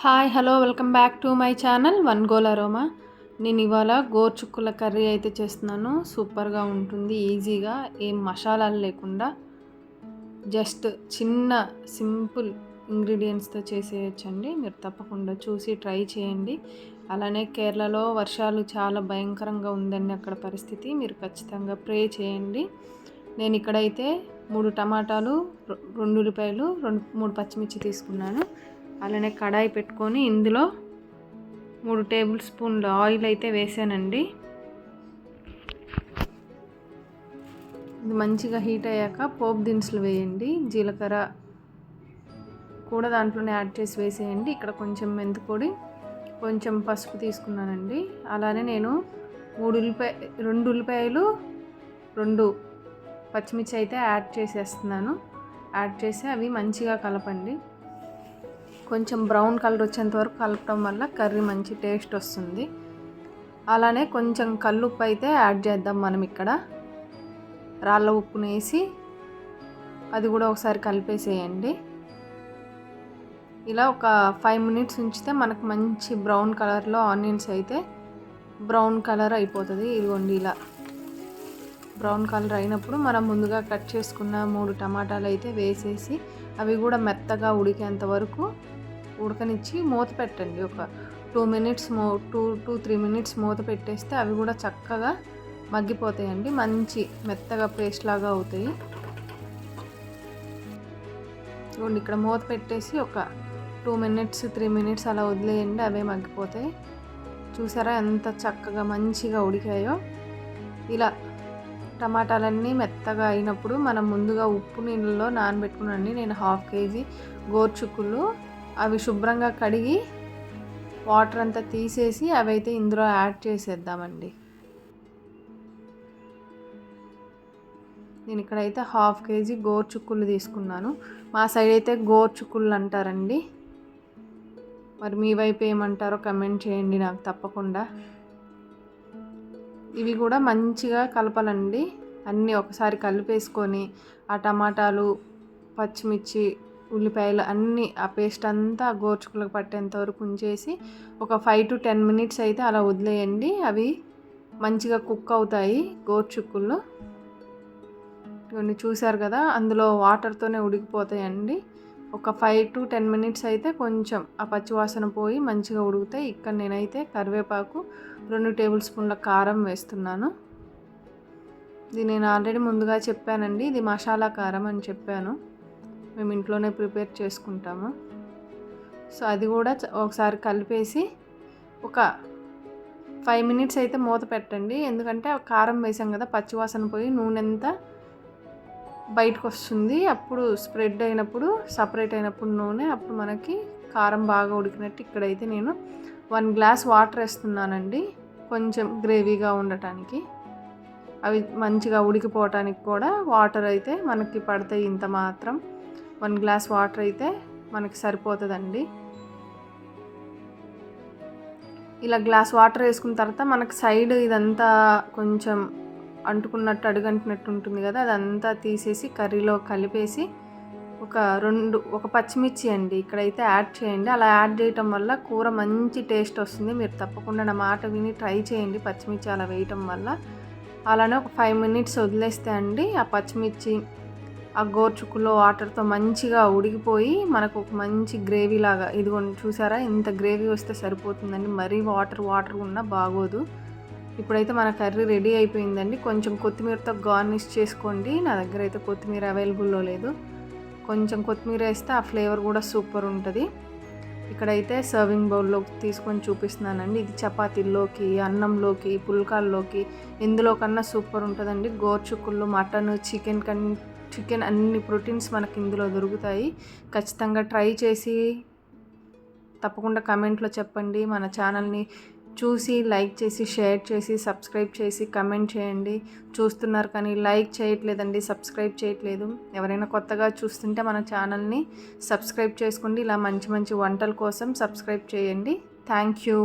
Hi hello welcome back to my channel one goal aroma. నేను ఇవాళ గోరుచుక్కుల curry అయితే చేస్తున్నాను. సూపర్గా ఉంటుంది, ఈజీగా, ఏం మసాలాలు లేకుండా జస్ట్ చిన్న సింపుల్ ఇంగ్రీడియంట్స్తో చేసేయచ్చండి. మీరు తప్పకుండా చూసి ట్రై చేయండి. అలానే కేరళలో వర్షాలు చాలా భయంకరంగా ఉందండి అక్కడ పరిస్థితి. మీరు ఖచ్చితంగా ప్రే చేయండి. నేను ఇక్కడైతే 3 టమాటాలు, 2 ఉల్లిపాయలు, 3 పచ్చిమిర్చి తీసుకున్నాను. అలానే కడాయి పెట్టుకొని ఇందులో 3 టేబుల్ స్పూన్ల ఆయిల్ అయితే వేసానండి. ఇది మంచిగా హీట్ అయ్యాక పోపు దినుసులు వేయండి. జీలకర్ర కూడా దాంట్లోనే యాడ్ చేసి వేసేయండి. ఇక్కడ కొంచెం మెంతిపొడి, కొంచెం పసుపు తీసుకున్నానండి. అలానే నేను 2 ఉల్లిపాయలు, 2 పచ్చిమిర్చి అయితే యాడ్ చేసేస్తున్నాను. యాడ్ చేసి అవి మంచిగా కలపండి. కొంచెం బ్రౌన్ కలర్ వచ్చేంత వరకు కలపడం వల్ల కర్రీ మంచి టేస్ట్ వస్తుంది. అలానే కొంచెం కల్లుప్పు అయితే యాడ్ చేద్దాం మనం. ఇక్కడ రాళ్ళ ఉప్పును వేసి అది కూడా ఒకసారి కలిపేసేయండి. ఇలా ఒక 5 మినిట్స్ ఉంచితే మనకు మంచి బ్రౌన్ కలర్లో ఆనియన్స్ అయితే బ్రౌన్ కలర్ అయిపోతుంది. ఇదిగోండి, ఇలా బ్రౌన్ కలర్ అయినప్పుడు మనం ముందుగా కట్ చేసుకున్న 3 టమాటాలు అయితే వేసేసి అవి కూడా మెత్తగా ఉడికేంత వరకు ఉడకనిచ్చి మూత పెట్టండి. ఒక 2-3 మినిట్స్ మూత పెట్టేస్తే అవి కూడా చక్కగా మగ్గిపోతాయండి. మంచి మెత్తగా పేస్ట్ లాగా అవుతాయి. చూడండి, ఇక్కడ మూత పెట్టేసి ఒక 2-3 మినిట్స్ అలా వదిలేయండి. అవే మగ్గిపోతాయి. చూసారా ఎంత చక్కగా మంచిగా ఉడికాయో. ఇలా టమాటాలన్నీ మెత్తగా అయినప్పుడు మనం ముందుగా ఉప్పు నీళ్ళలో నానబెట్టుకున్నాండి. నేను 1/2 కేజీ గోరుచుక్కులు, అవి శుభ్రంగా కడిగి వాటర్ అంతా తీసేసి అవి అయితే ఇందులో యాడ్ చేసేద్దామండి. నేను ఇక్కడైతే 1/2 కేజీ గోరుచుక్కులు తీసుకున్నాను. మా సైడ్ అయితే గోరుచుక్కులు అంటారండి. మరి మీ వైపు ఏమంటారో కమెంట్ చేయండి నాకు తప్పకుండా. ఇవి కూడా మంచిగా కలపాలండి. అన్నీ ఒకసారి కలిపేసుకొని ఆ టమాటాలు, పచ్చిమిర్చి, ఉల్లిపాయలు అన్నీ ఆ పేస్ట్ అంతా గోరుచుక్కులకు పట్టేంత వరకు ఉంచేసి ఒక 5 to 10 మినిట్స్ అయితే అలా వదిలేయండి. అవి మంచిగా కుక్ అవుతాయి గోరుచుక్కులు. ఇవన్నీ చూసారు కదా, అందులో వాటర్తోనే ఉడికిపోతాయండి. ఒక 5 to 10 మినిట్స్ అయితే కొంచెం ఆ పచ్చివాసన పోయి మంచిగా ఉడుకుతాయి. ఇక్కడ నేనైతే కరివేపాకు, 2 టేబుల్ స్పూన్ల కారం వేస్తున్నాను. ఇది నేను ఆల్రెడీ ముందుగా చెప్పానండి, ఇది మసాలా కారం అని చెప్పాను. మేము ఇంట్లోనే ప్రిపేర్ చేసుకుంటాము. సో అది కూడా ఒకసారి కలిపేసి ఒక 5 మినిట్స్ అయితే మూత పెట్టండి. ఎందుకంటే కారం వేసాం కదా, పచ్చివాసన పోయి నూనె అంతా బయటకు వస్తుంది. అప్పుడు స్ప్రెడ్ అయినప్పుడు, సపరేట్ అయినప్పుడు నూనె, అప్పుడు మనకి కారం బాగా ఉడికినట్టు. ఇక్కడైతే నేను 1 గ్లాస్ వాటర్ వేస్తున్నానండి, కొంచెం గ్రేవీగా ఉండటానికి. అవి మంచిగా ఉడికిపోవటానికి కూడా వాటర్ అయితే మనకి పడతాయి. ఇంత మాత్రం 1 గ్లాస్ వాటర్ అయితే మనకి సరిపోతుందండి. ఇలా గ్లాస్ వాటర్ వేసుకున్న తర్వాత మనకి సైడ్ ఇదంతా కొంచెం అంటుకున్నట్టు, అడుగంటినట్టు ఉంటుంది కదా, అదంతా తీసేసి కర్రీలో కలిపేసి ఒక పచ్చిమిర్చి అండి ఇక్కడైతే యాడ్ చేయండి. అలా యాడ్ చేయటం వల్ల కూర మంచి టేస్ట్ వస్తుంది. మీరు తప్పకుండా నా మాట విని ట్రై చేయండి పచ్చిమిర్చి అలా వేయటం వల్ల. అలానే ఒక 5 మినిట్స్ వదిలేస్తే అండి ఆ పచ్చిమిర్చి ఆ గోరుచుక్కులో వాటర్తో మంచిగా ఉడికిపోయి మనకు ఒక మంచి గ్రేవీ లాగా, ఇదిగోండి చూసారా, ఇంత గ్రేవీ వస్తే సరిపోతుందండి. మరీ వాటర్ ఉన్నా బాగోదు. ఇప్పుడైతే మన కర్రీ రెడీ అయిపోయిందండి. కొంచెం కొత్తిమీరతో గార్నిష్ చేసుకోండి. నా దగ్గర అయితే కొత్తిమీర అవైలబుల్లో లేదు. కొంచెం కొత్తిమీర వేస్తే ఆ ఫ్లేవర్ కూడా సూపర్ ఉంటుంది. ఇక్కడైతే సర్వింగ్ బౌల్లోకి తీసుకొని చూపిస్తున్నానండి. ఇది చపాతీల్లోకి, అన్నంలోకి, పుల్కాల్లోకి ఎందులో కన్నా సూపర్ ఉంటుందండి. గోరుచుక్కుల్లో మటన్, చికెన్ అన్ని ప్రోటీన్స్ మనకి ఇందులో దొరుకుతాయి. ఖచ్చితంగా ట్రై చేసి తప్పకుండా కమెంట్లో చెప్పండి. మన ఛానల్ని చూసి లైక్ చేసి, షేర్ చేసి, సబ్స్క్రైబ్ చేసి కమెంట్ చేయండి. చూస్తున్నారు కానీ లైక్ చేయట్లేదండి, సబ్స్క్రైబ్ చేయట్లేదు. ఎవరైనా కొత్తగా చూస్తుంటే మన ఛానల్ని సబ్స్క్రైబ్ చేసుకోండి. ఇలా మంచి మంచి వంటల కోసం సబ్స్క్రైబ్ చేయండి. Thank you.